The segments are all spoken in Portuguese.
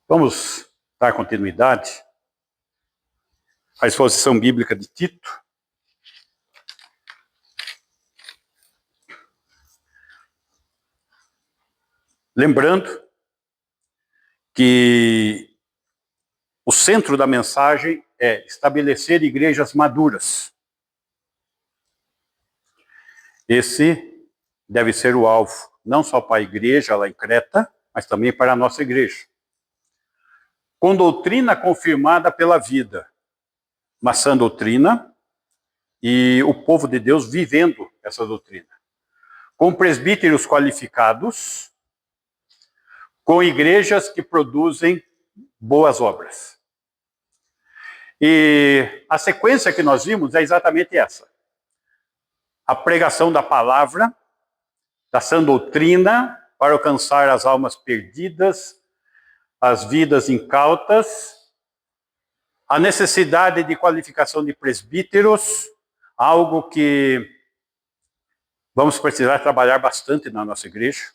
Vamos dar continuidade à exposição bíblica de Tito. Lembrando que o centro da mensagem é estabelecer igrejas maduras. Esse deve ser o alvo, não só para a igreja lá em Creta, mas também para a nossa igreja. Com doutrina confirmada pela vida, mas sã doutrina, e o povo de Deus vivendo essa doutrina. Com presbíteros qualificados, com igrejas que produzem boas obras. E a sequência que nós vimos é exatamente essa. A pregação da palavra, da sã doutrina, para alcançar as almas perdidas, as vidas incautas, a necessidade de qualificação de presbíteros, algo que vamos precisar trabalhar bastante na nossa igreja.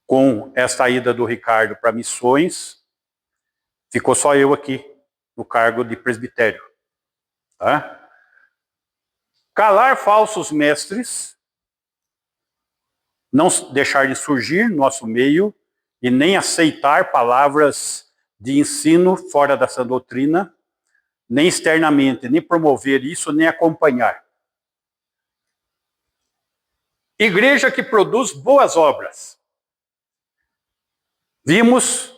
Com esta ida do Ricardo para missões, ficou só eu aqui, no cargo de presbitério. Tá? Calar falsos mestres, não deixar de surgir no nosso meio e nem aceitar palavras de ensino fora dessa doutrina, nem externamente, nem promover isso, nem acompanhar. Igreja que produz boas obras. Vimos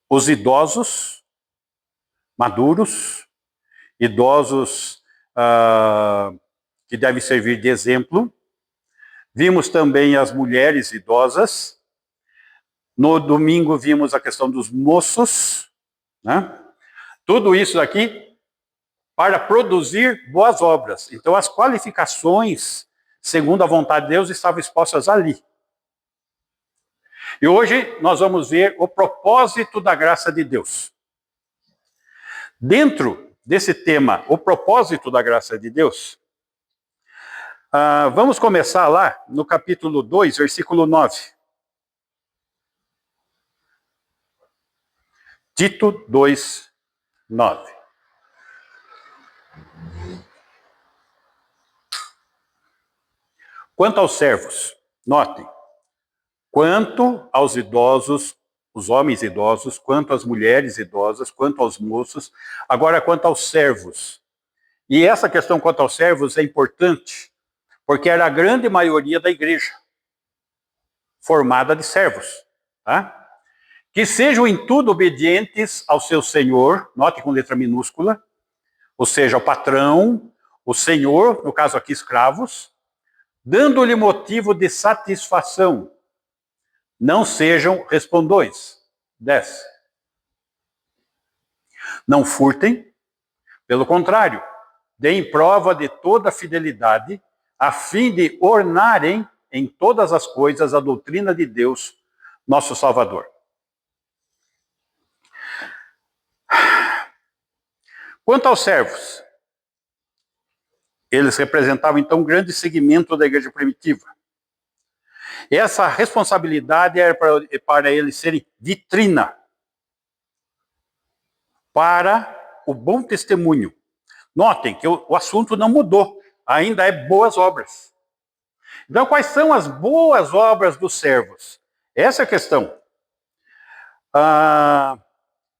os idosos maduros, idosos que devem servir de exemplo. Vimos também as mulheres idosas. No domingo vimos a questão dos moços, né? Tudo isso aqui para produzir boas obras. Então as qualificações, segundo a vontade de Deus, estavam expostas ali. E hoje nós vamos ver o propósito da graça de Deus. Dentro desse tema, o propósito da graça de Deus, vamos começar lá no capítulo 2, versículo 9. Tito 2, 9. Quanto aos servos, notem, quanto aos idosos, os homens idosos, quanto às mulheres idosas, quanto aos moços, agora quanto aos servos. E essa questão quanto aos servos é importante, porque era a grande maioria da igreja, formada de servos, tá? Que sejam em tudo obedientes ao seu senhor, note com letra minúscula, ou seja, o patrão, o senhor, no caso aqui escravos, dando-lhe motivo de satisfação. Não sejam respondões. 10. Não furtem, pelo contrário, deem prova de toda fidelidade, a fim de ornarem em todas as coisas a doutrina de Deus, nosso Salvador. Quanto aos servos, eles representavam então um grande segmento da igreja primitiva. Essa responsabilidade era para eles serem vitrina para o bom testemunho. Notem que o assunto não mudou, ainda é boas obras. Então, quais são as boas obras dos servos? Essa é a questão.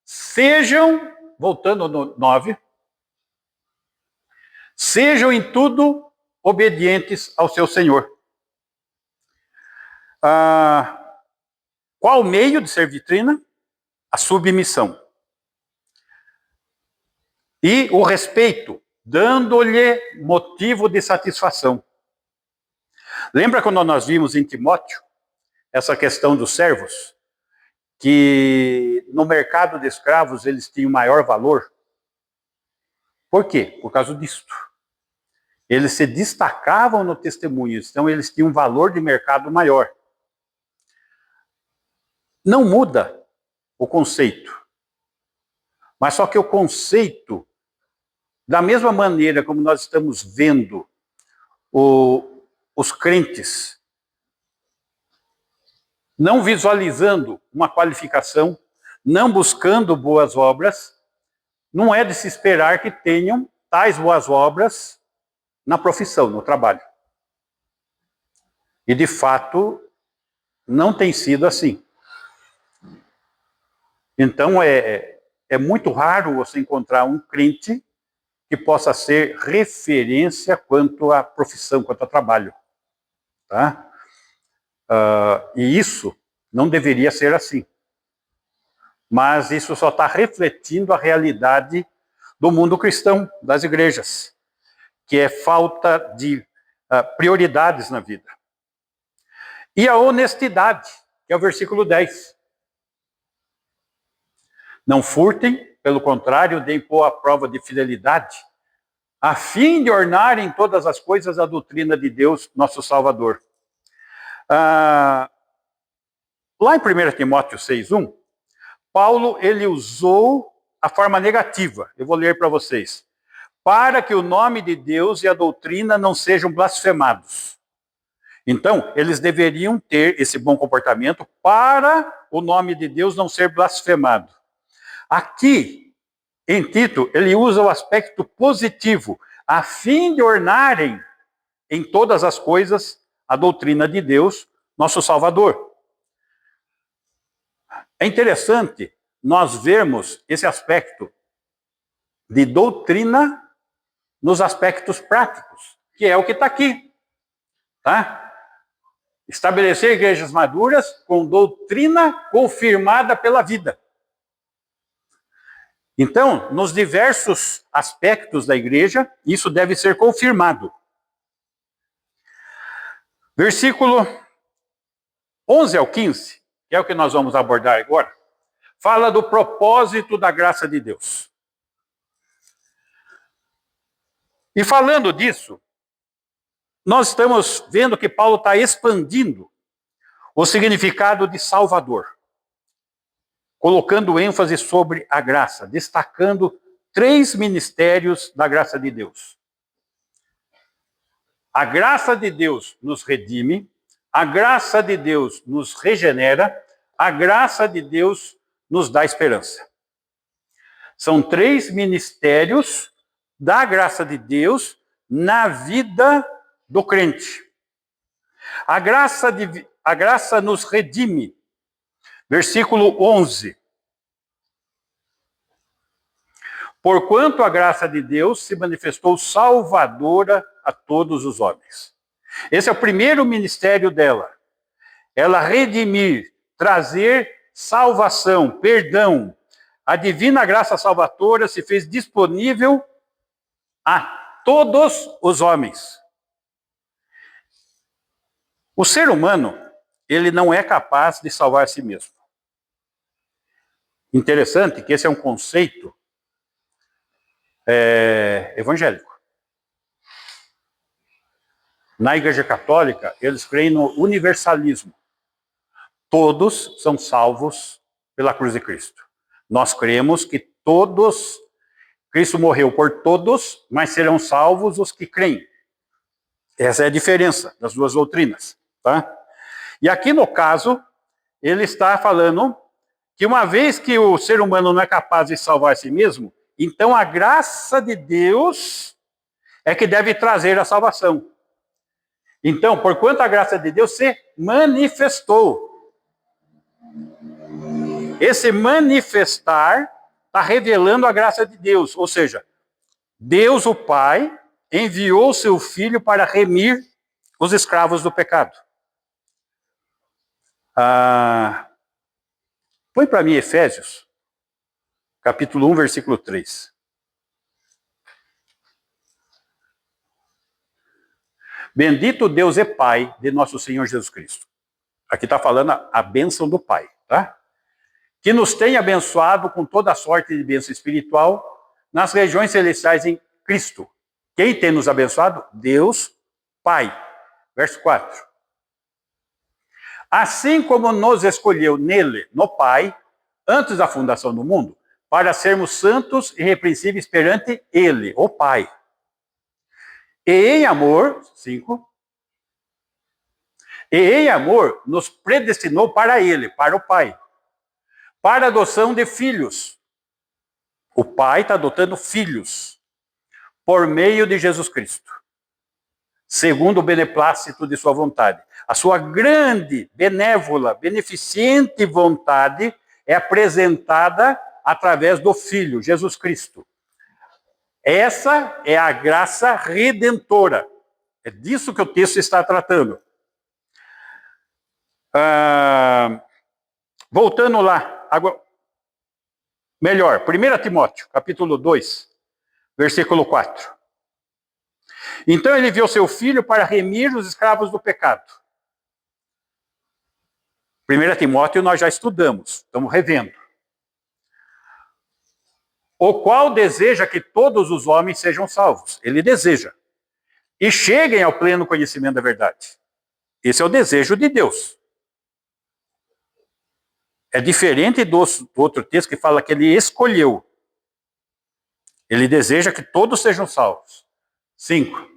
Sejam, voltando no 9, sejam em tudo obedientes ao seu Senhor. Qual o meio de ser vitrina? A submissão. E o respeito, dando-lhe motivo de satisfação. Lembra quando nós vimos em Timóteo essa questão dos servos? Que no mercado de escravos eles tinham maior valor. Por quê? Por causa disto. Eles se destacavam no testemunho, então eles tinham um valor de mercado maior. Não muda o conceito. Mas só que o conceito, da mesma maneira como nós estamos vendo os crentes não visualizando uma qualificação, não buscando boas obras, não é de se esperar que tenham tais boas obras na profissão, no trabalho. E, de fato, não tem sido assim. Então, é muito raro você encontrar um crente que possa ser referência quanto à profissão, quanto ao trabalho. Tá? E isso não deveria ser assim. Mas isso só está refletindo a realidade do mundo cristão, das igrejas, que é falta de prioridades na vida. E a honestidade, que é o versículo 10. Não furtem, pelo contrário, deem pôr a prova de fidelidade, a fim de ornar em todas as coisas a doutrina de Deus, nosso Salvador. Lá em 1 Timóteo 6:1, Paulo, ele usou a forma negativa. Eu vou ler para vocês. Para que o nome de Deus e a doutrina não sejam blasfemados. Então, eles deveriam ter esse bom comportamento para o nome de Deus não ser blasfemado. Aqui, em Tito, ele usa o aspecto positivo, a fim de ornarem em todas as coisas a doutrina de Deus, nosso Salvador. É interessante nós vermos esse aspecto de doutrina nos aspectos práticos, que é o que está aqui. Tá? Estabelecer igrejas maduras com doutrina confirmada pela vida. Então, nos diversos aspectos da igreja, isso deve ser confirmado. Versículo 11 ao 15, que é o que nós vamos abordar agora, fala do propósito da graça de Deus. E falando disso, nós estamos vendo que Paulo está expandindo o significado de Salvador, colocando ênfase sobre a graça, destacando 3 ministérios da graça de Deus. A graça de Deus nos redime, a graça de Deus nos regenera, a graça de Deus nos dá esperança. São 3 ministérios da graça de Deus na vida do crente. A graça nos redime. Versículo 11. Porquanto a graça de Deus se manifestou salvadora a todos os homens. Esse é o primeiro ministério dela. Ela redimir, trazer salvação, perdão. A divina graça salvadora se fez disponível a todos os homens. O ser humano, ele não é capaz de salvar a si mesmo. Interessante que esse é um conceito evangélico. Na Igreja Católica, eles creem no universalismo. Todos são salvos pela cruz de Cristo. Nós cremos que todos, Cristo morreu por todos, mas serão salvos os que creem. Essa é a diferença das duas doutrinas. Tá? E aqui no caso, ele está falando que uma vez que o ser humano não é capaz de salvar a si mesmo, então a graça de Deus é que deve trazer a salvação. Então, porquanto a graça de Deus se manifestou. Esse manifestar está revelando a graça de Deus, ou seja, Deus o Pai enviou seu Filho para remir os escravos do pecado. Põe para mim Efésios, capítulo 1, versículo 3. Bendito Deus e Pai de nosso Senhor Jesus Cristo. Aqui está falando a bênção do Pai, tá? Que nos tem abençoado com toda a sorte de bênção espiritual nas regiões celestiais em Cristo. Quem tem nos abençoado? Deus Pai. Verso 4. Assim como nos escolheu nele, no Pai, antes da fundação do mundo, para sermos santos e irrepreensíveis perante ele, o Pai. E em amor, 5, E em amor nos predestinou para ele, para o Pai, para a adoção de filhos. O Pai está adotando filhos por meio de Jesus Cristo, segundo o beneplácito de sua vontade. A sua grande, benévola, beneficente vontade é apresentada através do Filho, Jesus Cristo. Essa é a graça redentora. É disso que o texto está tratando. Voltando lá, agora, melhor, 1 Timóteo, capítulo 2, versículo 4. Então ele enviou seu filho para remir os escravos do pecado. 1 Timóteo nós já estudamos, estamos revendo. O qual deseja que todos os homens sejam salvos. Ele deseja. E cheguem ao pleno conhecimento da verdade. Esse é o desejo de Deus. É diferente do outro texto que fala que ele escolheu. Ele deseja que todos sejam salvos. 5.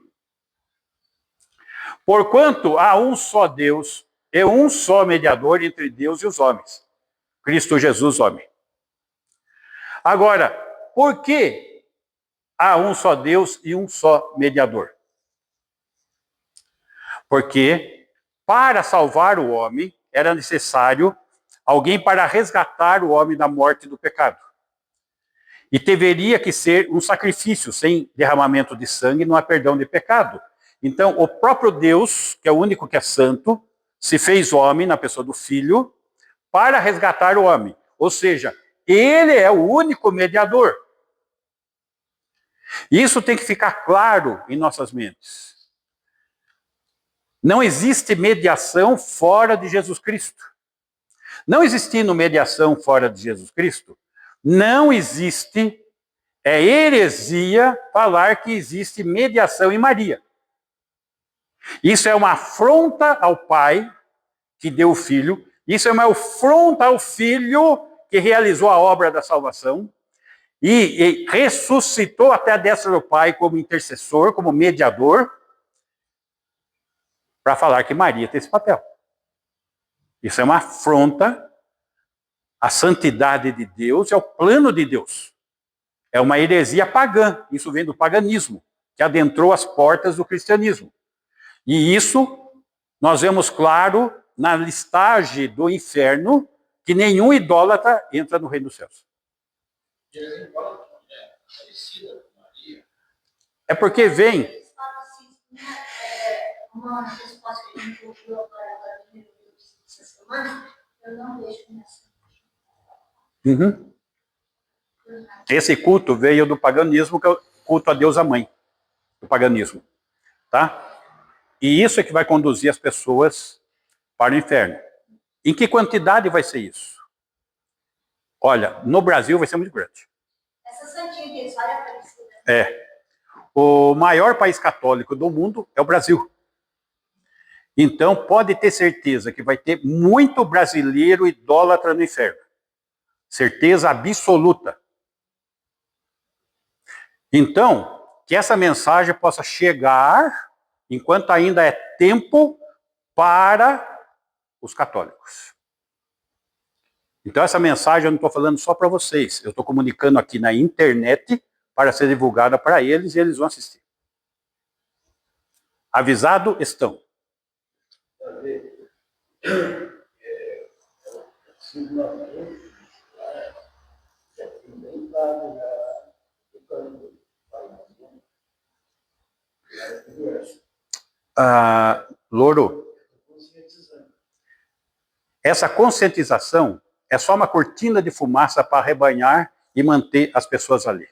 Porquanto há um só Deus e um só mediador entre Deus e os homens. Cristo Jesus, homem. Agora, por que há um só Deus e um só mediador? Porque para salvar o homem era necessário alguém para resgatar o homem da morte do pecado. E deveria que ser um sacrifício, sem derramamento de sangue, não há perdão de pecado. Então, o próprio Deus, que é o único que é santo, se fez homem na pessoa do Filho, para resgatar o homem. Ou seja, ele é o único mediador. Isso tem que ficar claro em nossas mentes. Não existe mediação fora de Jesus Cristo. Não existindo mediação fora de Jesus Cristo, não existe, é heresia falar que existe mediação em Maria. Isso é uma afronta ao Pai que deu o Filho, isso é uma afronta ao Filho que realizou a obra da salvação e ressuscitou até a destra do Pai como intercessor, como mediador, para falar que Maria tem esse papel. Isso é uma afronta à santidade de Deus e ao plano de Deus. É uma heresia pagã, isso vem do paganismo, que adentrou as portas do cristianismo. E isso nós vemos claro na listagem do inferno, que nenhum idólatra entra no reino dos céus. É porque vem... Uma resposta que a gente ouviu agora essa semana, eu não vejo nessa. Esse culto veio do paganismo, que é o culto a Deus a Mãe, do paganismo, tá? E isso é que vai conduzir as pessoas para o inferno. Em que quantidade vai ser isso? Olha, no Brasil vai ser muito grande. Essa santinha que eles falam é parecida. É. O maior país católico do mundo é o Brasil. Então, pode ter certeza que vai ter muito brasileiro idólatra no inferno. Certeza absoluta. Então, que essa mensagem possa chegar, enquanto ainda é tempo, para os católicos. Então, essa mensagem eu não estou falando só para vocês. Eu estou comunicando aqui na internet para ser divulgada para eles e eles vão assistir. Avisado estão. Louro, essa conscientização é só uma cortina de fumaça para arrebanhar e manter as pessoas ali.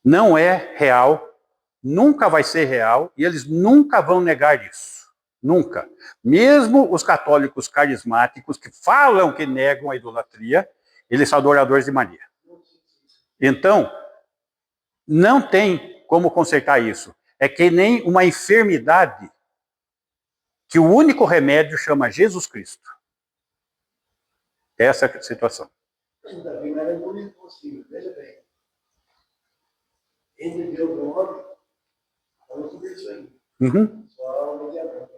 Não é real, nunca vai ser real, e eles nunca vão negar isso. Nunca. Mesmo os católicos carismáticos que falam que negam a idolatria, eles são adoradores de Maria. Então, não tem como consertar isso. É que nem uma enfermidade que o único remédio chama Jesus Cristo. Essa é a situação. Davi não era o único possível, veja bem. Entre Deus e o homem, eu não sobre isso aí. Só o mediador.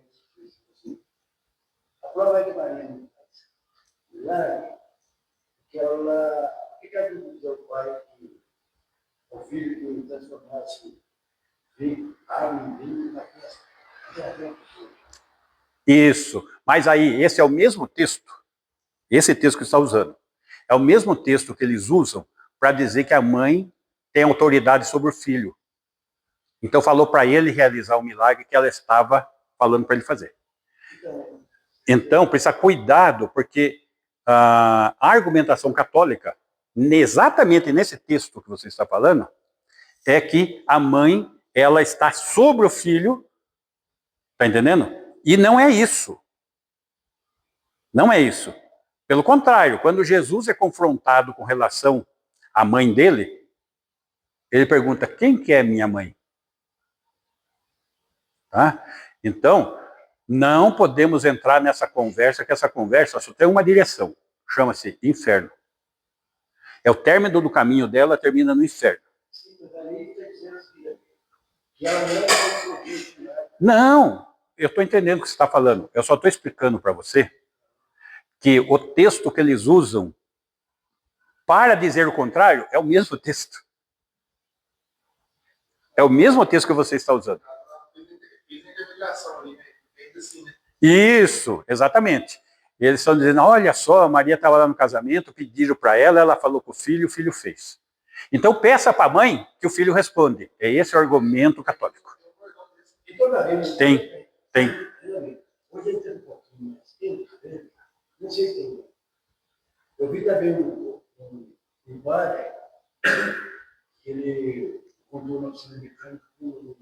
prova que Maria não faz. Milagre, que ela. Por que ela não diz ao pai que o filho que transformasse água em vinho na festa? Isso. Mas aí, esse é o mesmo texto. Esse texto que está usando. É o mesmo texto que eles usam para dizer que a mãe tem autoridade sobre o filho. Então falou para ele realizar o milagre que ela estava falando para ele fazer. Então precisa cuidado, porque a argumentação católica, exatamente nesse texto que você está falando, é que a mãe ela está sobre o filho, tá entendendo? E não é isso. Não é isso. Pelo contrário, quando Jesus é confrontado com relação à mãe dele, ele pergunta: quem que é minha mãe? Tá? Então, não podemos entrar nessa conversa, que essa conversa só tem uma direção, chama-se inferno. É o término do caminho dela, termina no inferno. Não, eu estou entendendo o que você está falando. Eu só estou explicando para você que o texto que eles usam para dizer o contrário é o mesmo texto. É o mesmo texto que você está usando. Isso, exatamente. Eles estão dizendo: olha só, a Maria estava lá no casamento, pediram para ela, ela falou com o filho fez. Então peça para a mãe que o filho responde. É esse o argumento católico. Tem. Hoje eu tenho um pouquinho mais tempo, não sei se tem. Eu vi também um padre, que ele contou uma piscina mecânica com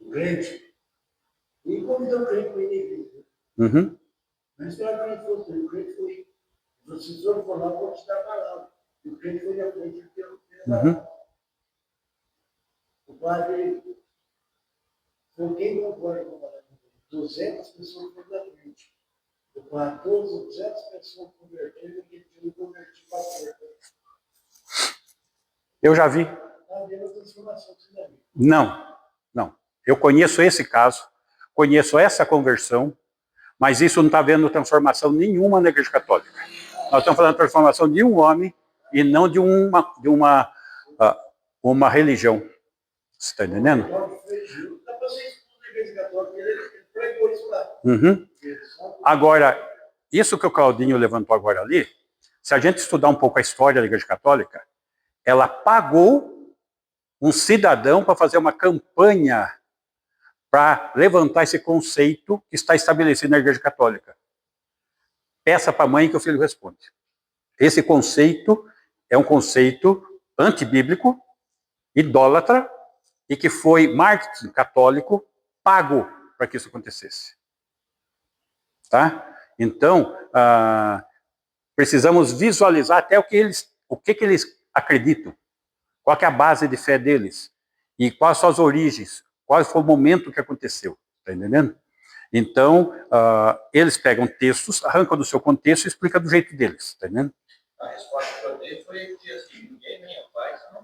um crente, e convidou o crente para ir na igreja. Uhum. Mas para que ele fosse, o crente foi. Vocês foram falar o que está falando. E o crente foi na frente pelo O padre foi quem concorda com o padre. 200 pessoas foram na frente. O padre, todas as 200 pessoas converteram e ele tinha convertido para a porta. Eu já vi. Não. Eu conheço esse caso, conheço essa conversão, mas isso não está vendo transformação nenhuma na Igreja Católica. Nós estamos falando de transformação de um homem e não de uma religião. Você está entendendo? Uhum. Agora, isso que o Claudinho levantou agora ali, se a gente estudar um pouco a história da Igreja Católica, ela pagou um cidadão para fazer uma campanha para levantar esse conceito que está estabelecido na Igreja Católica. Peça para a mãe que o filho responde. Esse conceito é um conceito antibíblico, idólatra, e que foi marketing católico pago para que isso acontecesse. Tá? Então, precisamos visualizar até o que eles acreditam, qual que é a base de fé deles, e quais são as origens, qual foi o momento que aconteceu, tá entendendo? Então, eles pegam textos, arrancam do seu contexto e explicam do jeito deles, tá entendendo? A resposta que eu dei foi que assim, ninguém nem é pai, não.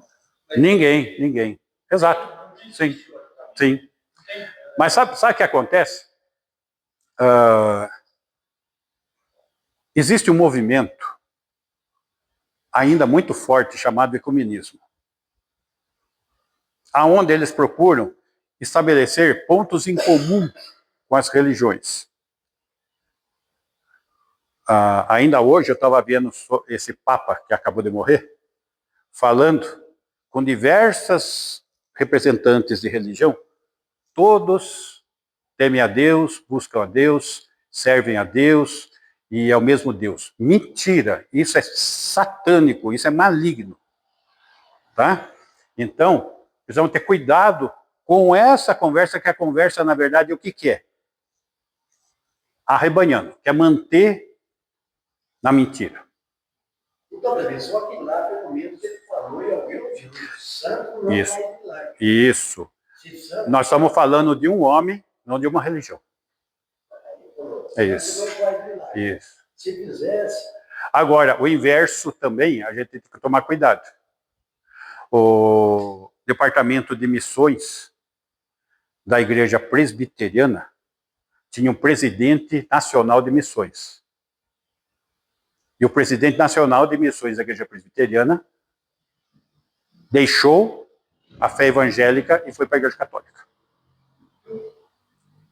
Ninguém. Exato. Sim. Mas sabe o que acontece? Existe um movimento ainda muito forte chamado ecumenismo, aonde eles procuram estabelecer pontos em comum com as religiões. Ainda hoje eu estava vendo esse Papa que acabou de morrer, falando com diversas representantes de religião, todos temem a Deus, buscam a Deus, servem a Deus e é o mesmo Deus. Mentira, isso é satânico, isso é maligno. Tá? Então, precisamos ter cuidado com essa conversa, que a conversa, na verdade, o que é? Arrebanhando, que é manter na mentira. Então, só que lá, pelo menos, ele falou e alguém ouviu. Santo não Isso. vai de lá. Isso. Nós estamos falando de um homem, não de uma religião. É isso. Isso. Se fizesse. Agora, o inverso também, a gente tem que tomar cuidado. O Departamento de Missões da Igreja Presbiteriana tinha um presidente nacional de missões. E o presidente nacional de missões da Igreja Presbiteriana deixou a fé evangélica e foi para a Igreja Católica.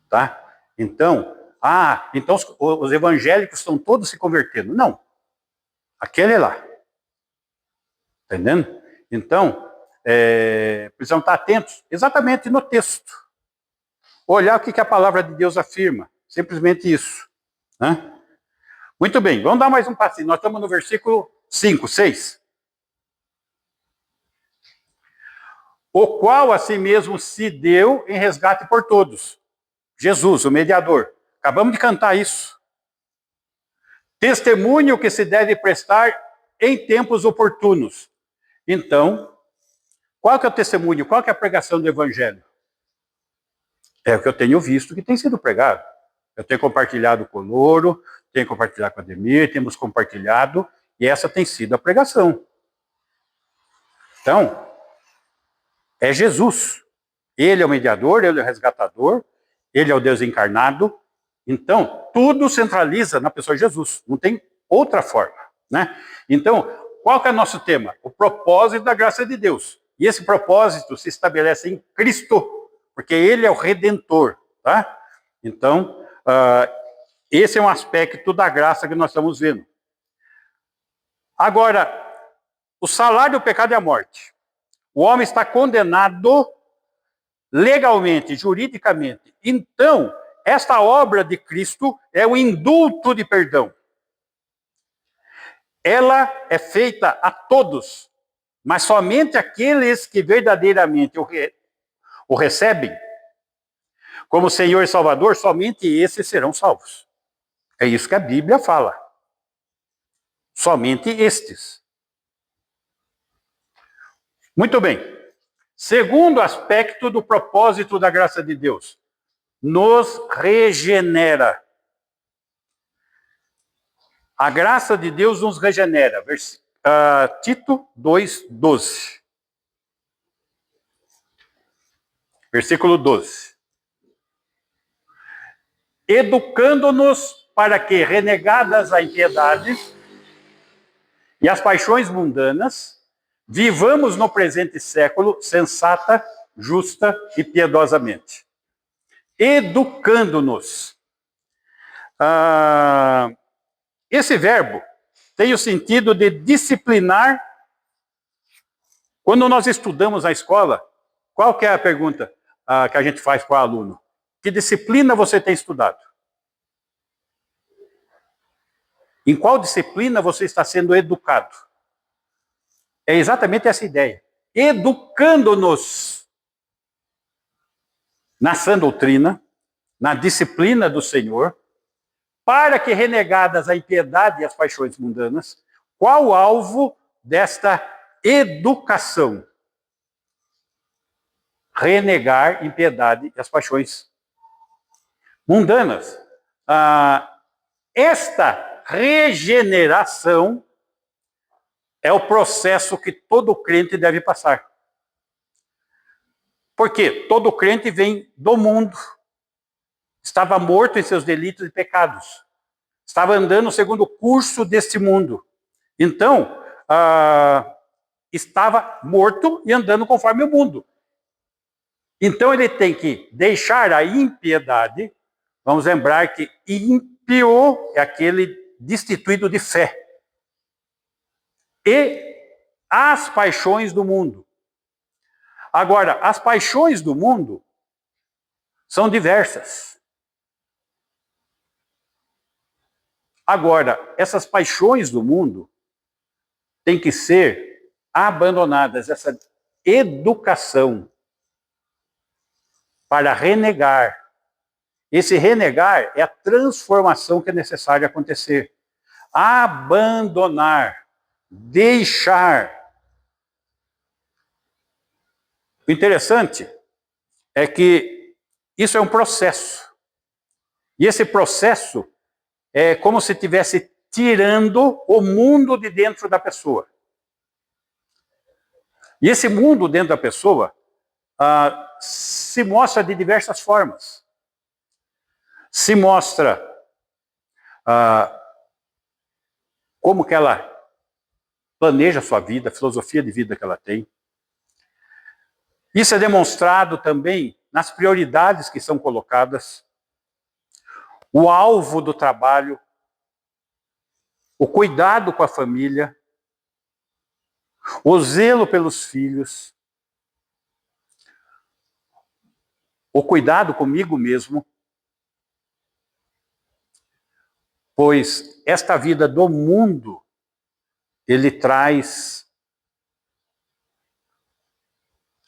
Tá? Então, então os evangélicos estão todos se convertendo. Não. Aquele é lá. Entendendo? Então, precisamos estar atentos exatamente no texto. Olhar o que a palavra de Deus afirma. Simplesmente isso. Né? Muito bem, vamos dar mais um passinho. Nós estamos no versículo 5, 6. O qual a si mesmo se deu em resgate por todos. Jesus, o mediador. Acabamos de cantar isso. Testemunho que se deve prestar em tempos oportunos. Então, qual que é o testemunho? Qual que é a pregação do evangelho? É o que eu tenho visto que tem sido pregado. Eu tenho compartilhado com o Louro, tenho compartilhado com a Ademir, temos compartilhado, e essa tem sido a pregação. Então, é Jesus. Ele é o mediador, ele é o resgatador, ele é o Deus encarnado. Então, tudo centraliza na pessoa de Jesus. Não tem outra forma. Né? Então, qual que é o nosso tema? O propósito da graça de Deus. E esse propósito se estabelece em Cristo, porque ele é o Redentor. Tá? Então, esse é um aspecto da graça que nós estamos vendo. Agora, o salário do pecado é a morte. O homem está condenado legalmente, juridicamente. Então, esta obra de Cristo é o indulto de perdão. Ela é feita a todos, mas somente aqueles que verdadeiramente o recebem como Senhor e Salvador, somente esses serão salvos. É isso que a Bíblia fala. Somente estes. Muito bem. Segundo aspecto do propósito da graça de Deus, nos regenera. A graça de Deus nos regenera. Tito 2:12. Versículo 12. Educando-nos para que, renegadas a impiedade e as paixões mundanas, vivamos no presente século sensata, justa e piedosamente. Educando-nos. Esse verbo tem o sentido de disciplinar. Quando nós estudamos na escola, qual que é a pergunta que a gente faz para o aluno? Que disciplina você tem estudado? Em qual disciplina você está sendo educado? É exatamente essa ideia. Educando-nos na sã doutrina, na disciplina do Senhor, para que, renegadas a impiedade e as paixões mundanas, qual o alvo desta educação? Renegar impiedade e as paixões mundanas. Esta regeneração é o processo que todo crente deve passar. Porque todo crente vem do mundo. Estava morto em seus delitos e pecados. Estava andando segundo o curso deste mundo. Então, estava morto e andando conforme o mundo. Então, ele tem que deixar a impiedade. Vamos lembrar que ímpio é aquele destituído de fé. E as paixões do mundo. Agora, as paixões do mundo são diversas. Agora, essas paixões do mundo têm que ser abandonadas, essa educação para renegar. Esse renegar é a transformação que é necessária acontecer. Abandonar, deixar. O interessante é que isso é um processo. E esse processo é como se estivesse tirando o mundo de dentro da pessoa. E esse mundo dentro da pessoa se mostra de diversas formas. se mostra como que ela planeja a sua vida, a filosofia de vida que ela tem. Isso é demonstrado também nas prioridades que são colocadas, o alvo do trabalho, o cuidado com a família, o zelo pelos filhos, o cuidado comigo mesmo, pois esta vida do mundo, ele traz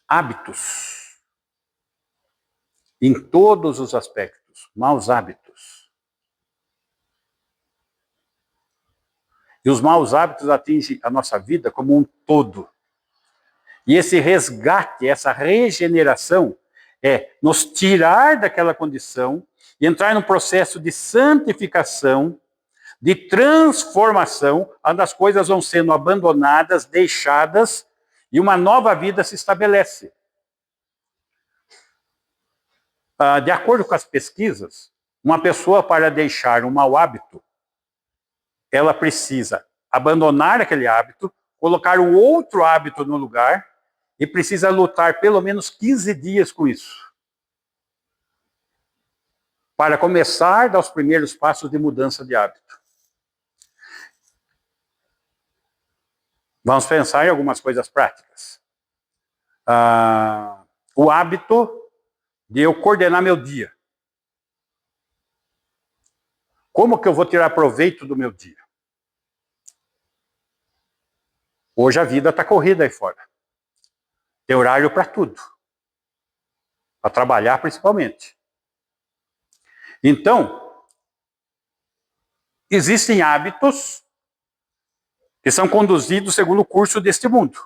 hábitos em todos os aspectos, maus hábitos. E os maus hábitos atingem a nossa vida como um todo. E esse resgate, essa regeneração, é nos tirar daquela condição e entrar num processo de santificação, de transformação, onde as coisas vão sendo abandonadas, deixadas, e uma nova vida se estabelece. De acordo com as pesquisas, uma pessoa, para deixar um mau hábito, ela precisa abandonar aquele hábito, colocar um outro hábito no lugar e precisa lutar pelo menos 15 dias com isso, para começar a dar os primeiros passos de mudança de hábito. Vamos pensar em algumas coisas práticas. O hábito de eu coordenar meu dia. Como que eu vou tirar proveito do meu dia? Hoje a vida está corrida aí fora. Tem horário para tudo. Para trabalhar principalmente. Então, existem hábitos que são conduzidos segundo o curso deste mundo.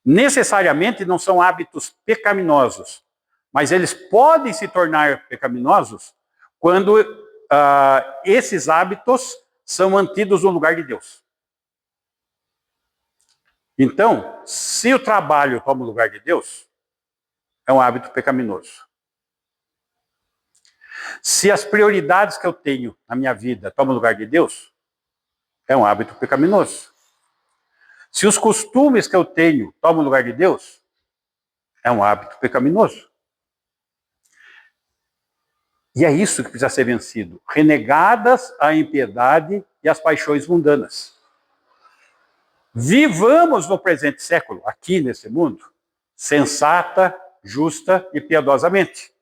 Necessariamente não são hábitos pecaminosos, mas eles podem se tornar pecaminosos quando esses hábitos são mantidos no lugar de Deus. Então, se o trabalho toma o lugar de Deus, é um hábito pecaminoso. Se as prioridades que eu tenho na minha vida tomam o lugar de Deus, é um hábito pecaminoso. Se os costumes que eu tenho tomam o lugar de Deus, é um hábito pecaminoso. E é isso que precisa ser vencido. Renegadas a impiedade e as paixões mundanas. Vivamos no presente século, aqui nesse mundo, sensata, justa e piedosamente.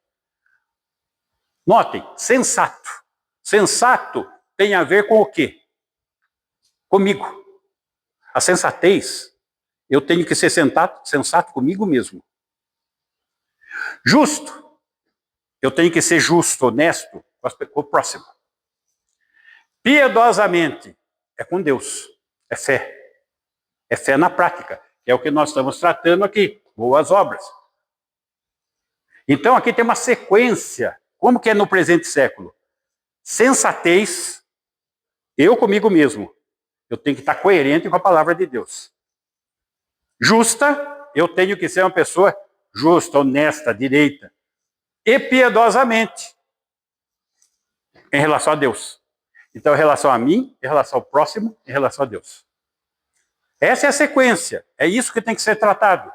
Notem, sensato. Sensato tem a ver com o quê? Comigo. A sensatez, eu tenho que ser sensato comigo mesmo. Justo. Eu tenho que ser justo, honesto com o próximo. Piedosamente, é com Deus, é fé. É fé na prática, que é o que nós estamos tratando aqui, boas obras. Então aqui tem uma sequência, como que é no presente século? Sensatez, eu comigo mesmo. Eu tenho que estar coerente com a palavra de Deus. Justa, eu tenho que ser uma pessoa justa, honesta, direita. E piedosamente, em relação a Deus. Então, em relação a mim, em relação ao próximo, em relação a Deus. Essa é a sequência. É isso que tem que ser tratado.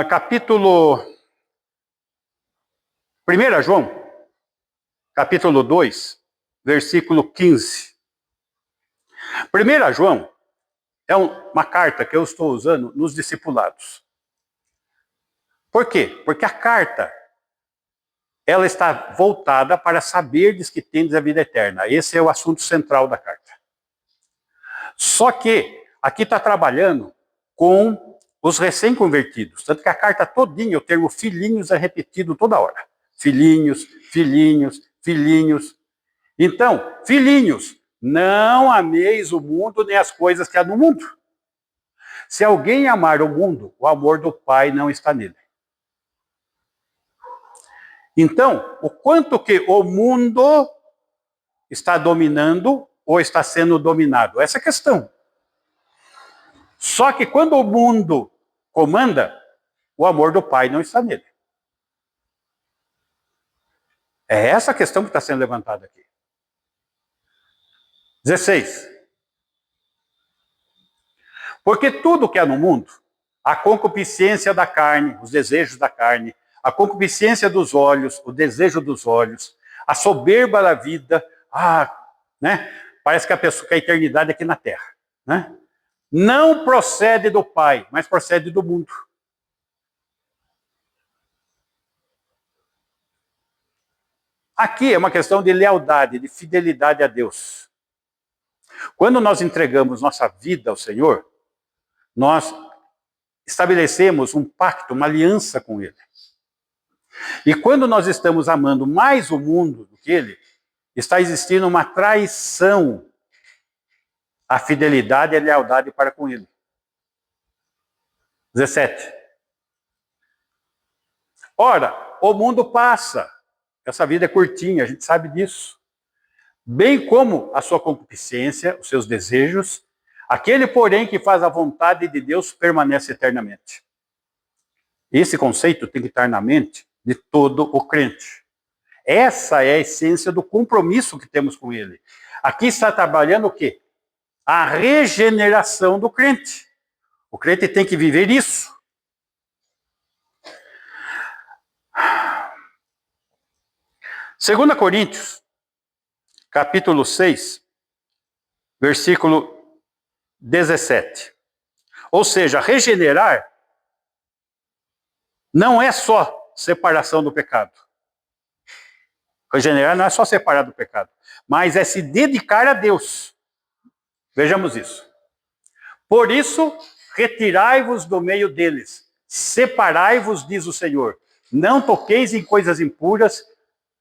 Capítulo 1 João, capítulo 2, versículo 15. 1 João é uma carta que eu estou usando nos discipulados. Por quê? Porque a carta, ela está voltada para saberdes que tendes a vida eterna. Esse é o assunto central da carta. Só que aqui está trabalhando com os recém-convertidos. Tanto que a carta todinha, o termo filhinhos é repetido toda hora. Filhinhos, filhinhos, filhinhos. Então, filhinhos, não ameis o mundo nem as coisas que há no mundo. Se alguém amar o mundo, o amor do Pai não está nele. Então, o quanto que o mundo está dominando ou está sendo dominado? Essa é a questão. Só que quando o mundo comanda, o amor do Pai não está nele. É essa a questão que está sendo levantada aqui. 16. Porque tudo que há no mundo, a concupiscência da carne, os desejos da carne, a concupiscência dos olhos, o desejo dos olhos, a soberba da vida, né? Parece que a eternidade é aqui na Terra, né? Não procede do Pai, mas procede do mundo. Aqui é uma questão de lealdade, de fidelidade a Deus. Quando nós entregamos nossa vida ao Senhor, nós estabelecemos um pacto, uma aliança com Ele. E quando nós estamos amando mais o mundo do que Ele, está existindo uma traição à fidelidade e à lealdade para com Ele. 17. Ora, o mundo passa. Essa vida é curtinha, a gente sabe disso. Bem como a sua concupiscência, os seus desejos. Aquele, porém, que faz a vontade de Deus permanece eternamente. Esse conceito tem que estar na mente de todo o crente. Essa é a essência do compromisso que temos com Ele. Aqui está trabalhando o quê? A regeneração do crente. O crente tem que viver isso. Segunda Coríntios, capítulo 6, versículo 17. Ou seja, regenerar não é só separação do pecado. Regenerar não é só separar do pecado, mas é se dedicar a Deus. Vejamos isso. Por isso, retirai-vos do meio deles, separai-vos, diz o Senhor. Não toqueis em coisas impuras,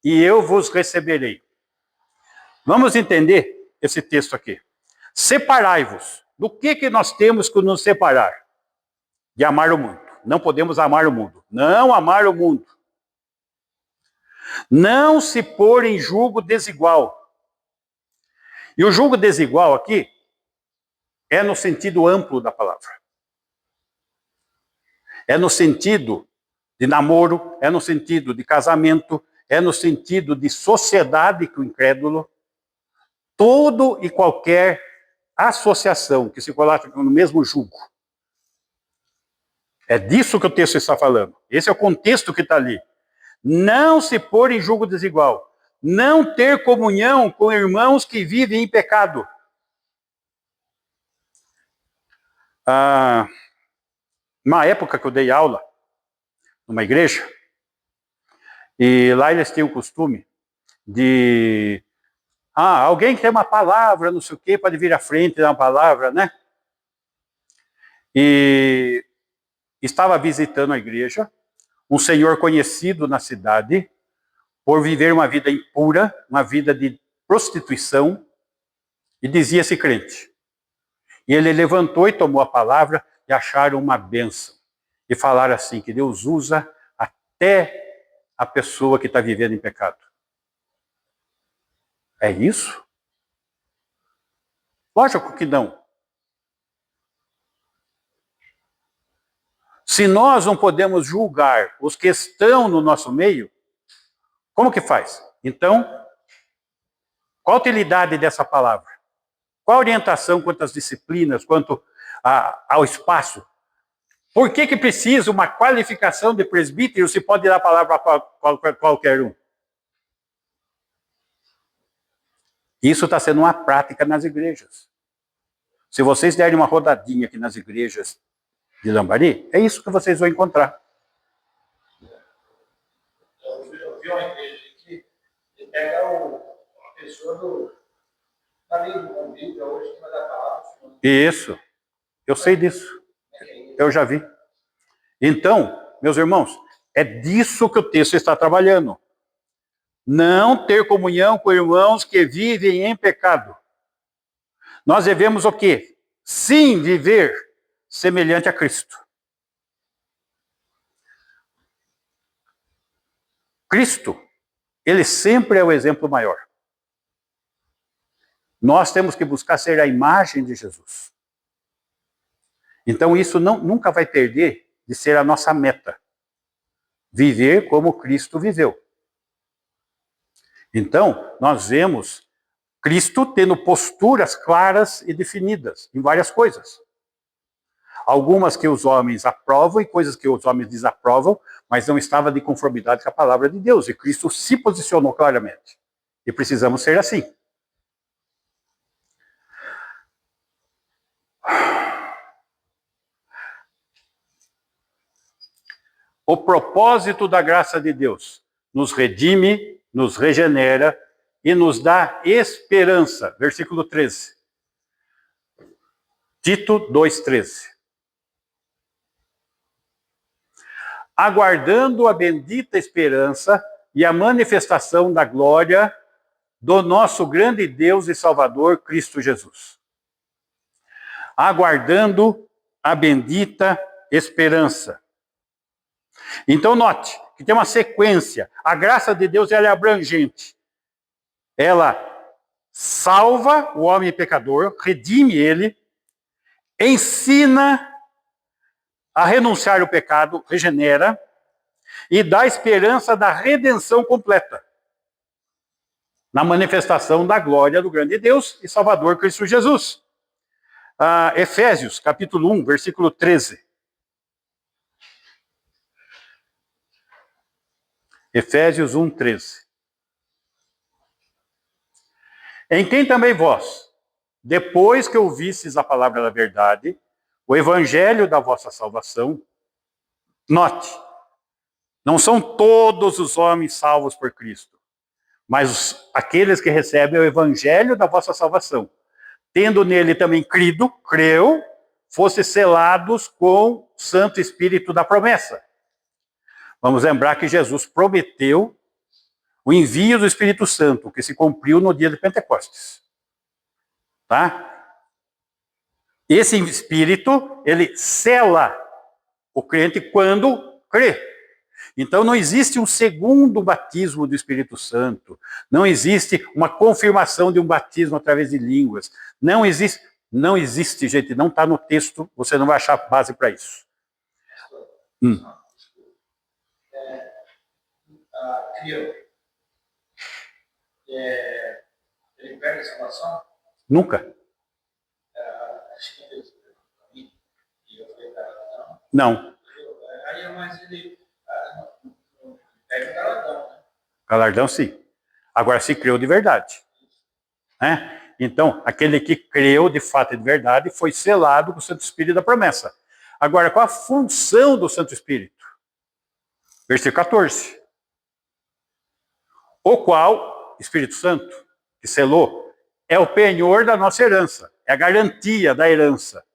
e eu vos receberei. Vamos entender esse texto aqui. Separai-vos. Do que nós temos que nos separar? De amar o mundo. Não podemos amar o mundo. Não amar o mundo. Não se pôr em julgo desigual. E o julgo desigual aqui é no sentido amplo da palavra. É no sentido de namoro, é no sentido de casamento, é no sentido de sociedade com o incrédulo. Todo e qualquer associação que se coloca no mesmo jugo. É disso que o texto está falando. Esse é o contexto que está ali. Não se pôr em julgo desigual. Não ter comunhão com irmãos que vivem em pecado. Uma época que eu dei aula numa igreja, e lá eles tinham o costume de... alguém que tem uma palavra, não sei o quê, pode vir à frente e dar uma palavra, né? E estava visitando a igreja, um senhor conhecido na cidade, por viver uma vida impura, uma vida de prostituição, e dizia-se crente. E ele levantou e tomou a palavra e acharam uma bênção. E falaram assim, que Deus usa até a pessoa que está vivendo em pecado. É isso? Lógico que não. Se nós não podemos julgar os que estão no nosso meio, como que faz? Então, qual a utilidade dessa palavra? Qual a orientação quanto às disciplinas, quanto ao espaço? Por que precisa uma qualificação de presbítero se pode dar a palavra a qualquer um? Isso está sendo uma prática nas igrejas. Se vocês derem uma rodadinha aqui nas igrejas de Lambari, é isso que vocês vão encontrar. Eu vi uma igreja que pega a pessoa ali do convívio, hoje que vai dar palavra. Isso. Eu sei disso. Eu já vi. Então, meus irmãos, é disso que o texto está trabalhando. Não ter comunhão com irmãos que vivem em pecado. Nós devemos o quê? Sim, viver semelhante a Cristo. Cristo, ele sempre é o exemplo maior. Nós temos que buscar ser a imagem de Jesus. Então isso nunca vai perder de ser a nossa meta. Viver como Cristo viveu. Então, nós vemos Cristo tendo posturas claras e definidas em várias coisas. Algumas que os homens aprovam e coisas que os homens desaprovam, mas não estava de conformidade com a palavra de Deus. E Cristo se posicionou claramente. E precisamos ser assim. O propósito da graça de Deus nos redime, nos regenera e nos dá esperança. Versículo 13. Tito 2,13. Aguardando a bendita esperança e a manifestação da glória do nosso grande Deus e Salvador, Cristo Jesus. Aguardando a bendita esperança. Então note que tem uma sequência. A graça de Deus ela é abrangente. Ela salva o homem pecador, redime ele, ensina a renunciar ao pecado, regenera, e dá esperança da redenção completa, na manifestação da glória do grande Deus e Salvador Cristo Jesus. Efésios, capítulo 1, versículo 13. Efésios 1, 13. Em quem também vós, depois que ouvistes a palavra da verdade, o evangelho da vossa salvação, note, não são todos os homens salvos por Cristo, mas aqueles que recebem o evangelho da vossa salvação, tendo nele também crido, creu, fossem selados com o Santo Espírito da promessa. Vamos lembrar que Jesus prometeu o envio do Espírito Santo, que se cumpriu no dia de Pentecostes. Tá? Esse Espírito, ele sela o crente quando crê. Então não existe um segundo batismo do Espírito Santo. Não existe uma confirmação de um batismo através de línguas. Não existe, gente. Não está no texto. Você não vai achar base para isso. Ele perde a salvação? Nunca. Não. Aí, mas ele pega o galardão, né? Galardão, sim. Agora, se creu de verdade. Né? Então, aquele que creu de fato e de verdade foi selado com o Santo Espírito da promessa. Agora, qual a função do Santo Espírito? Versículo 14. O qual, Espírito Santo, que selou, é o penhor da nossa herança. É a garantia da herança.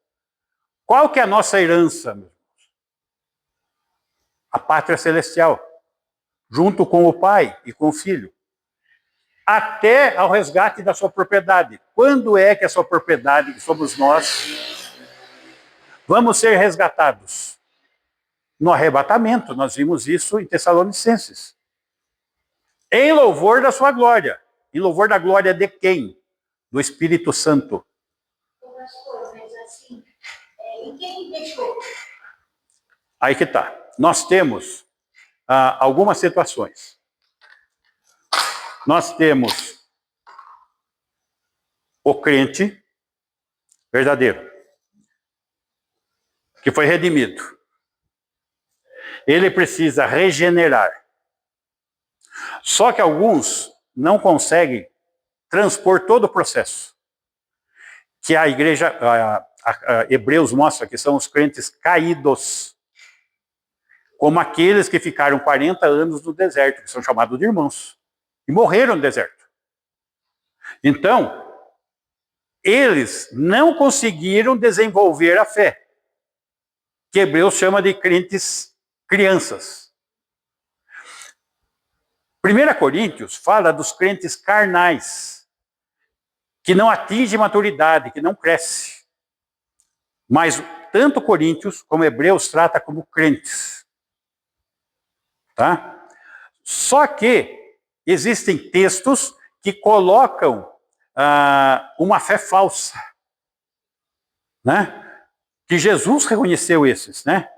Qual que é a nossa herança, meus irmãos? A pátria celestial, junto com o Pai e com o Filho, até ao resgate da sua propriedade. Quando é que a sua propriedade, que somos nós, vamos ser resgatados? No arrebatamento, nós vimos isso em Tessalonicenses. Em louvor da sua glória. Em louvor da glória de quem? Do Espírito Santo. Mas assim, e quem deixou? Aí que está. Nós temos algumas situações. Nós temos o crente verdadeiro, que foi redimido. Ele precisa regenerar. Só que alguns não conseguem transpor todo o processo. Que a igreja, Hebreus mostra que são os crentes caídos. Como aqueles que ficaram 40 anos no deserto, que são chamados de irmãos. E morreram no deserto. Então, eles não conseguiram desenvolver a fé. Que Hebreus chama de crentes crianças. 1 Coríntios fala dos crentes carnais, que não atingem maturidade, que não crescem. Mas tanto Coríntios como Hebreus trata como crentes. Tá? Só que existem textos que colocam uma fé falsa, né? que Jesus reconheceu esses, né?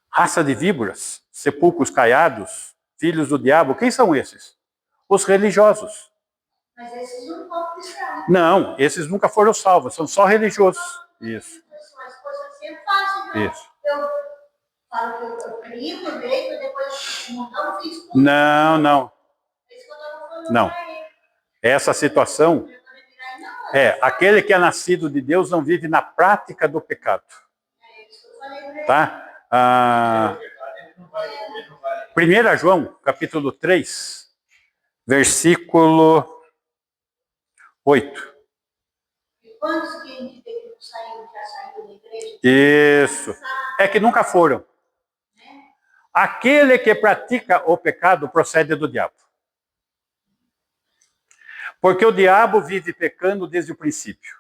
Raça de víboras, sepulcros caiados, filhos do diabo. Quem são esses? Os religiosos. Mas esses não podem cristãos. Não, esses nunca foram salvos, são só religiosos. Isso. As coisas sempre fazem, Isso. Eu falo que eu creio no direito, depois não fiz tudo. Não. É isso que eu estava falando Não. pra ele. Essa situação aquele que é nascido de Deus não vive na prática do pecado. É isso que eu falei pra ele. Tá? 1 João, capítulo 3, versículo 8. E quantos que a gente vê que não saíram, já saíram da igreja? Isso. É que nunca foram. Aquele que pratica o pecado procede do diabo. Porque o diabo vive pecando desde o princípio.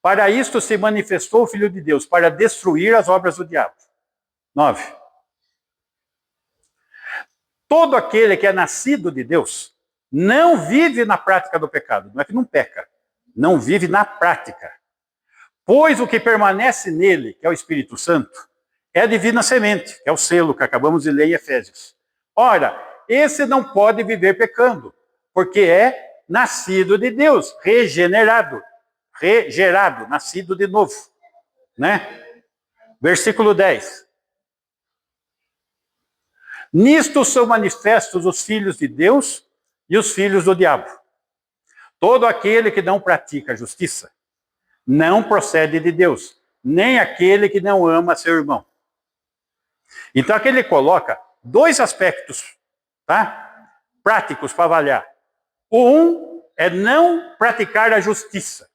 Para isto se manifestou o Filho de Deus, para destruir as obras do diabo. 9. Todo aquele que é nascido de Deus não vive na prática do pecado. Não é que não peca. Não vive na prática. Pois o que permanece nele, que é o Espírito Santo, é a divina semente, que é o selo que acabamos de ler em Efésios. Ora, esse não pode viver pecando, porque é nascido de Deus, regenerado, nascido de novo, né? Versículo 10. Nisto são manifestos os filhos de Deus e os filhos do diabo. Todo aquele que não pratica a justiça não procede de Deus, nem aquele que não ama seu irmão. Então aqui ele coloca dois aspectos, tá? Práticos para avaliar. Um é não praticar a justiça,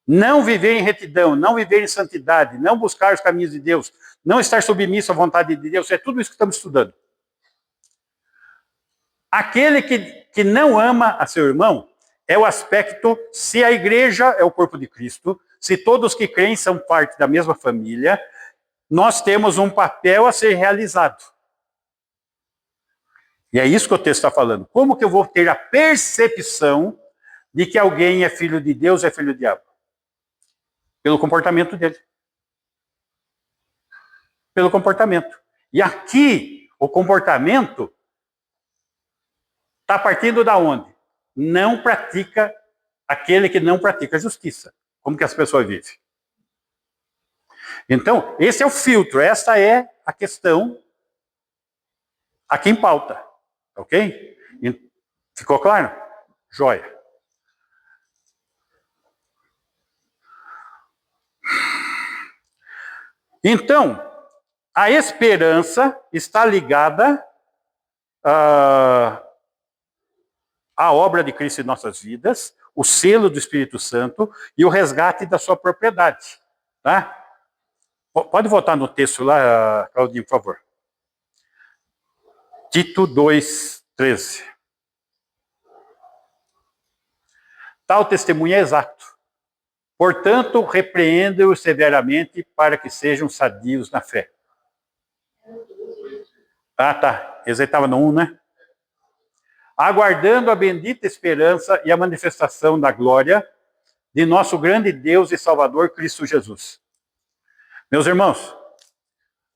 não viver em retidão, não viver em santidade, não buscar os caminhos de Deus, não estar submisso à vontade de Deus. É tudo isso que estamos estudando. Aquele que não ama a seu irmão é o aspecto, se a igreja é o corpo de Cristo, se todos que creem são parte da mesma família, nós temos um papel a ser realizado. E é isso que o texto está falando. Como que eu vou ter a percepção de que alguém é filho de Deus ou é filho do diabo? Pelo comportamento dele. Pelo comportamento. E aqui, o comportamento está partindo da onde? Não pratica, aquele que não pratica a justiça. Como que as pessoas vivem? Então, esse é o filtro, essa é a questão aqui em pauta. Ok? Ficou claro? Joia. Então, a esperança está ligada à obra de Cristo em nossas vidas, o selo do Espírito Santo e o resgate da sua propriedade. Tá? Pode voltar no texto lá, Claudinho, por favor. Tito 2:13. Tal testemunho é exato. Portanto, repreenda-os severamente para que sejam sadios na fé. Tá. Esse aí estava no 1, né? Aguardando a bendita esperança e a manifestação da glória de nosso grande Deus e Salvador Cristo Jesus. Meus irmãos,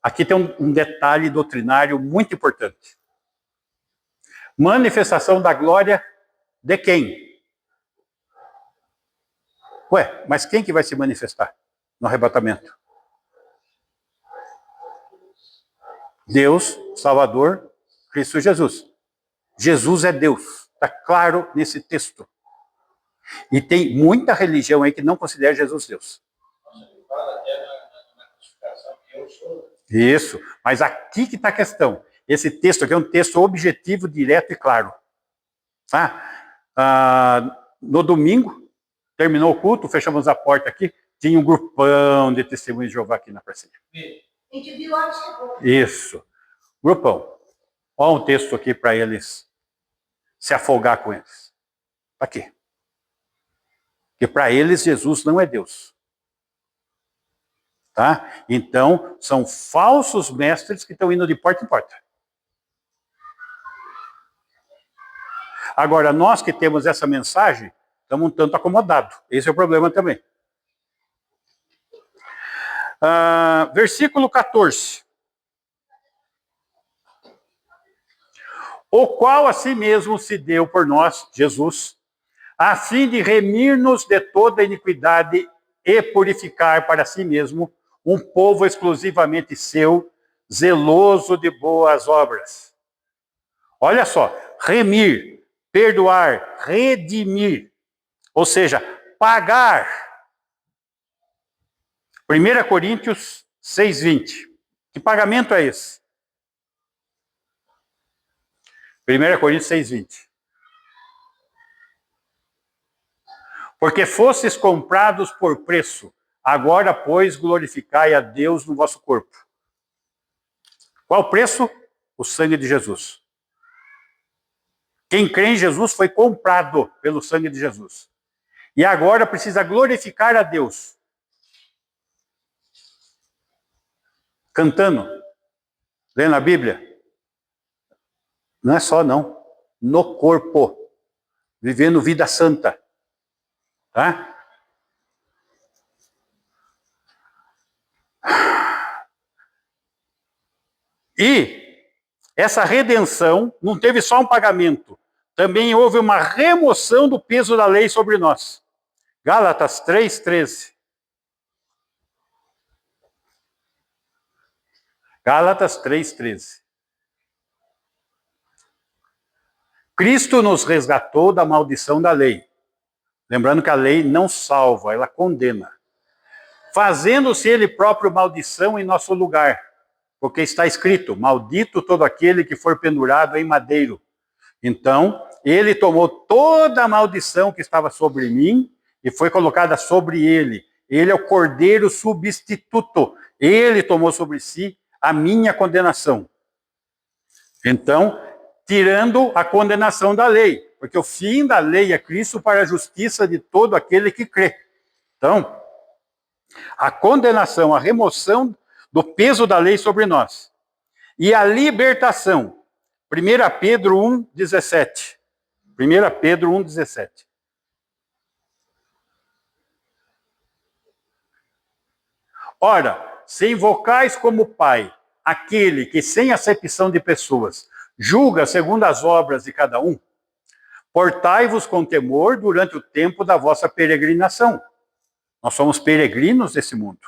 aqui tem um detalhe doutrinário muito importante. Manifestação da glória de quem? Ué, mas quem que vai se manifestar no arrebatamento? Deus, Salvador, Cristo Jesus. Jesus é Deus, está claro nesse texto. E tem muita religião aí que não considera Jesus Deus. Isso, mas aqui que está a questão. Esse texto aqui é um texto objetivo, direto e claro. Tá? No domingo, terminou o culto, fechamos a porta aqui, tinha um grupão de testemunhos de Jeová aqui na pracinha. A gente viu onde chegou. Isso, grupão. Olha um texto aqui para eles se afogar com eles. Aqui. Porque para eles Jesus não é Deus. Tá? Então, são falsos mestres que estão indo de porta em porta. Agora, nós que temos essa mensagem, estamos um tanto acomodados. Esse é o problema também. Versículo 14. O qual a si mesmo se deu por nós, Jesus, a fim de remir-nos de toda iniquidade e purificar para si mesmo um povo exclusivamente seu, zeloso de boas obras. Olha só, remir, perdoar, redimir, ou seja, pagar. 1 Coríntios 6:20. Que pagamento é esse? 1 Coríntios 6:20. Porque fostes comprados por preço, agora, pois, glorificai a Deus no vosso corpo. Qual o preço? O sangue de Jesus. Quem crê em Jesus foi comprado pelo sangue de Jesus. E agora precisa glorificar a Deus. Cantando, lendo a Bíblia. Não é só, não. No corpo. Vivendo vida santa. Tá? E essa redenção não teve só um pagamento. Também houve uma remoção do peso da lei sobre nós. Gálatas 3:13. Gálatas 3:13. Cristo nos resgatou da maldição da lei. Lembrando que a lei não salva, ela condena. Fazendo-se ele próprio maldição em nosso lugar. Porque está escrito, maldito todo aquele que for pendurado em madeiro. Então, ele tomou toda a maldição que estava sobre mim e foi colocada sobre ele. Ele é o cordeiro substituto. Ele tomou sobre si a minha condenação. Então, tirando a condenação da lei, porque o fim da lei é Cristo para a justiça de todo aquele que crê. Então, a condenação, a remoção do peso da lei sobre nós. E a libertação. 1 Pedro 1:17. 1 Pedro 1:17. Ora, se invocais como Pai aquele que, sem acepção de pessoas, julga segundo as obras de cada um, portai-vos com temor durante o tempo da vossa peregrinação. Nós somos peregrinos desse mundo.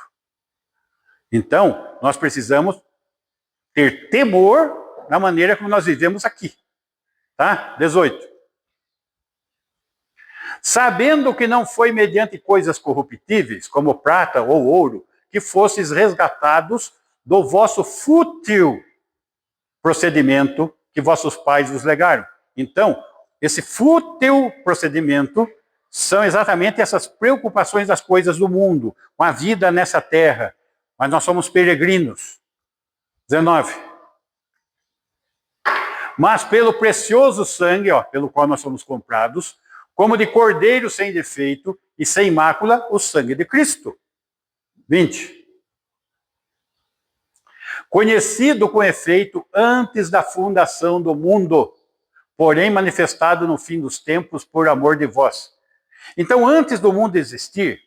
Então, nós precisamos ter temor na maneira como nós vivemos aqui. Tá? 18. Sabendo que não foi mediante coisas corruptíveis, como prata ou ouro, que fostes resgatados do vosso fútil procedimento que vossos pais vos legaram. Então, esse fútil procedimento são exatamente essas preocupações das coisas do mundo, com a vida nessa terra. Mas nós somos peregrinos. 19. Mas pelo precioso sangue, pelo qual nós somos comprados, como de cordeiro sem defeito e sem mácula, o sangue de Cristo. 20. Conhecido com efeito antes da fundação do mundo, porém manifestado no fim dos tempos por amor de vós. Então, antes do mundo existir,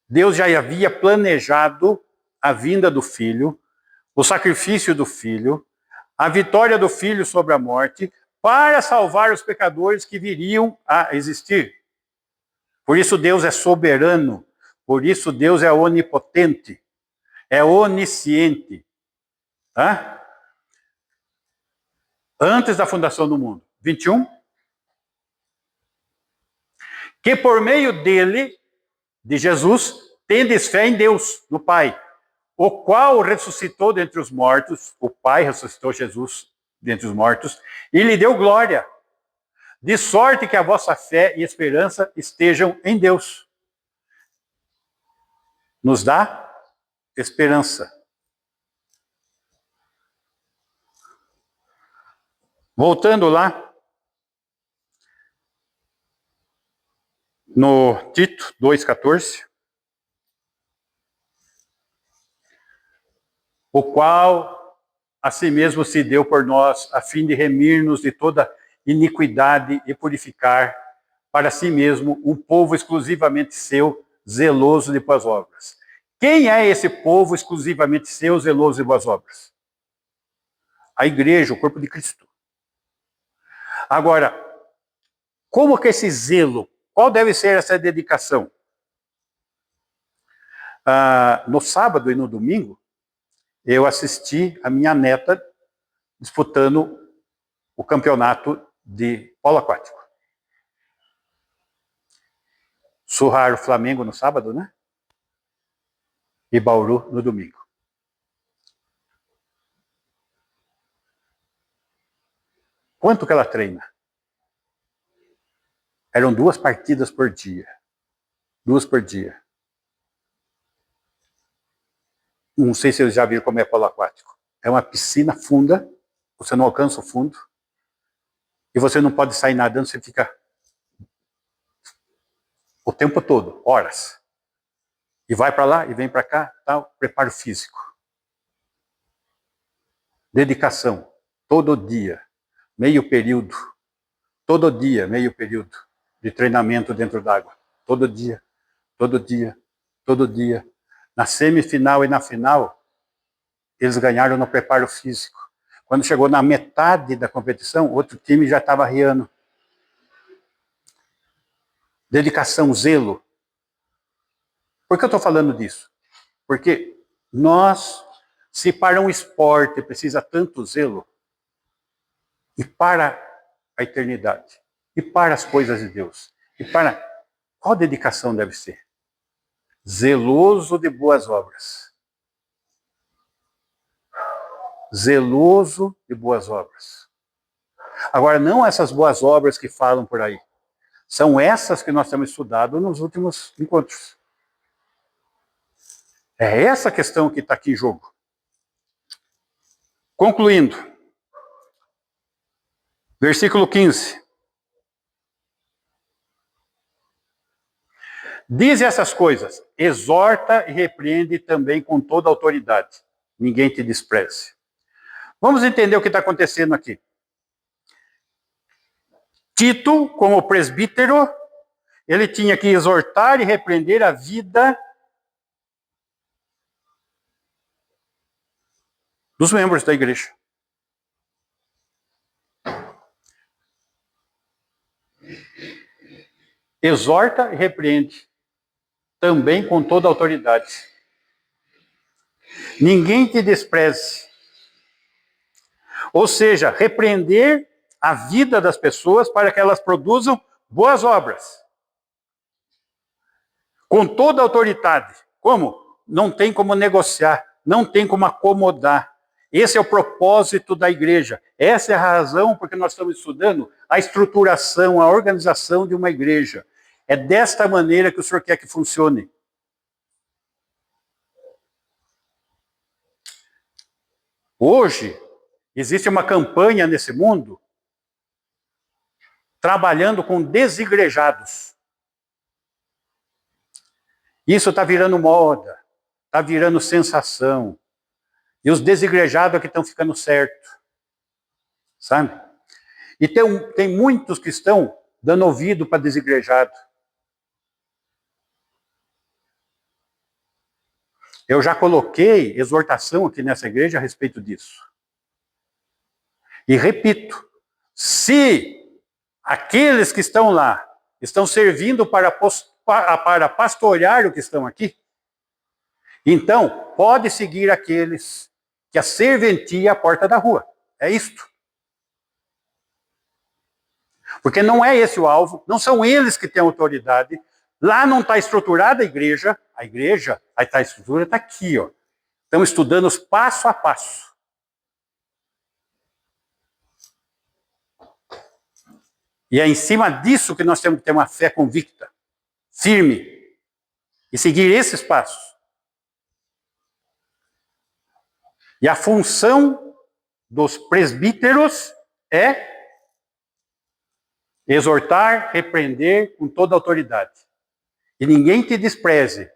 Deus já havia planejado a vinda do Filho, o sacrifício do Filho, a vitória do Filho sobre a morte, para salvar os pecadores que viriam a existir. Por isso Deus é soberano, por isso Deus é onipotente, é onisciente. Tá? Antes da fundação do mundo. 21. Que por meio dele, de Jesus, tendes fé em Deus, no Pai, o qual ressuscitou dentre os mortos, o Pai ressuscitou Jesus dentre os mortos, e lhe deu glória, de sorte que a vossa fé e esperança estejam em Deus. Nos dá esperança. Voltando lá, no Tito 2,14, o qual a si mesmo se deu por nós, a fim de remir-nos de toda iniquidade e purificar para si mesmo um povo exclusivamente seu, zeloso de boas obras. Quem é esse povo exclusivamente seu, zeloso de boas obras? A igreja, o corpo de Cristo. Agora, como que esse zelo, qual deve ser essa dedicação? No sábado e no domingo, eu assisti a minha neta disputando o campeonato de polo aquático. Surraram o Flamengo no sábado, né? E Bauru no domingo. Quanto que ela treina? Eram 2 partidas por dia. 2 por dia. Não sei se eles já viram como é polo aquático. É uma piscina funda, você não alcança o fundo, e você não pode sair nadando, você fica o tempo todo, horas. E vai para lá e vem para cá, tal, preparo físico. Dedicação, todo dia, meio período, todo dia, meio período de treinamento dentro d'água. Todo dia, todo dia, todo dia. Na semifinal e na final, eles ganharam no preparo físico. Quando chegou na metade da competição, outro time já estava arriando. Dedicação, zelo. Por que eu estou falando disso? Porque nós, se para um esporte precisa tanto zelo, e para a eternidade, e para as coisas de Deus, e para qual dedicação deve ser? Zeloso de boas obras. Zeloso de boas obras. Agora, não essas boas obras que falam por aí. São essas que nós temos estudado nos últimos encontros. É essa questão que está aqui em jogo. Concluindo. Versículo 15. Diz essas coisas, exorta e repreende também com toda autoridade. Ninguém te despreze. Vamos entender o que está acontecendo aqui. Tito, como presbítero, ele tinha que exortar e repreender a vida dos membros da igreja. Exorta e repreende, também com toda autoridade. Ninguém te despreze. Ou seja, repreender a vida das pessoas para que elas produzam boas obras. Com toda autoridade. Como? Não tem como negociar, não tem como acomodar. Esse é o propósito da igreja. Essa é a razão porque nós estamos estudando a estruturação, a organização de uma igreja. É desta maneira que o Senhor quer que funcione. Hoje, existe uma campanha nesse mundo trabalhando com desigrejados. Isso está virando moda, está virando sensação. E os desigrejados é que estão ficando certo. Sabe? E tem muitos que estão dando ouvido para desigrejado. Eu já coloquei exortação aqui nessa igreja a respeito disso. E repito, se aqueles que estão lá estão servindo para pastorear o que estão aqui, então pode seguir aqueles que a serventia é a porta da rua. É isto. Porque não é esse o alvo, não são eles que têm autoridade. Lá não está estruturada a igreja, a estrutura está aqui, ó. Estamos estudando os passo a passo. E é em cima disso que nós temos que ter uma fé convicta, firme, e seguir esses passos. E a função dos presbíteros é exortar, repreender com toda a autoridade. E ninguém te despreze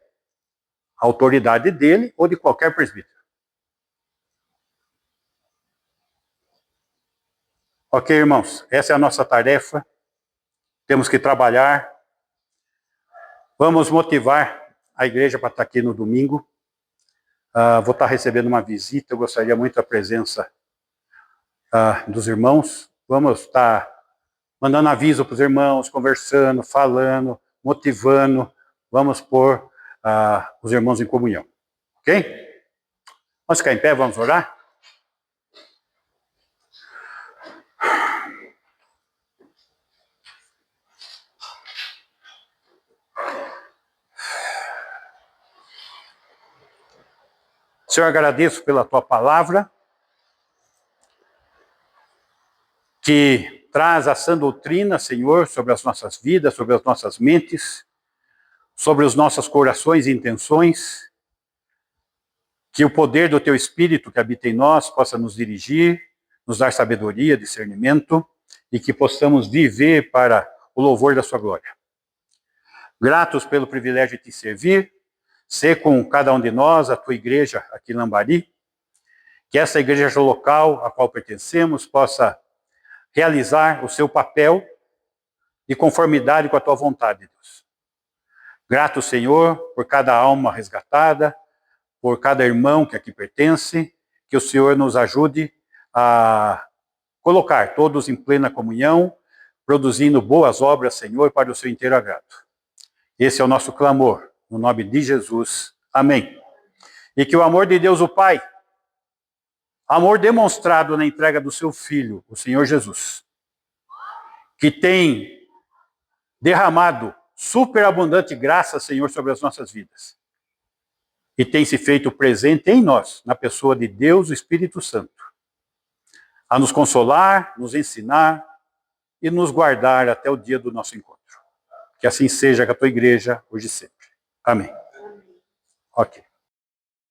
a autoridade dele ou de qualquer presbítero. Ok, irmãos, essa é a nossa tarefa. temos que trabalhar. Vamos motivar a igreja para estar aqui no domingo. Vou estar recebendo uma visita, eu gostaria muito da presença dos irmãos. Vamos estar mandando aviso para os irmãos, conversando, falando, motivando. Vamos pôr os irmãos em comunhão. Ok? Vamos ficar em pé, vamos orar? Senhor, agradeço pela tua palavra, que traz a sã doutrina, Senhor, sobre as nossas vidas, sobre as nossas mentes, sobre os nossos corações e intenções. Que o poder do teu Espírito que habita em nós possa nos dirigir, nos dar sabedoria, discernimento, e que possamos viver para o louvor da sua glória. Gratos pelo privilégio de te servir, ser com cada um de nós, a tua igreja aqui em Lambari, que essa igreja local a qual pertencemos possa realizar o seu papel de conformidade com a tua vontade, Deus. Grato, Senhor, por cada alma resgatada, por cada irmão que aqui pertence, que o Senhor nos ajude a colocar todos em plena comunhão, produzindo boas obras, Senhor, para o seu inteiro agrado. Esse é o nosso clamor, no nome de Jesus. Amém. E que o amor de Deus, o Pai, amor demonstrado na entrega do seu Filho, o Senhor Jesus, que tem derramado superabundante graça, Senhor, sobre as nossas vidas, e tem se feito presente em nós, na pessoa de Deus, o Espírito Santo, a nos consolar, nos ensinar e nos guardar até o dia do nosso encontro. Que assim seja com a tua igreja, hoje e sempre. Amém. Ok.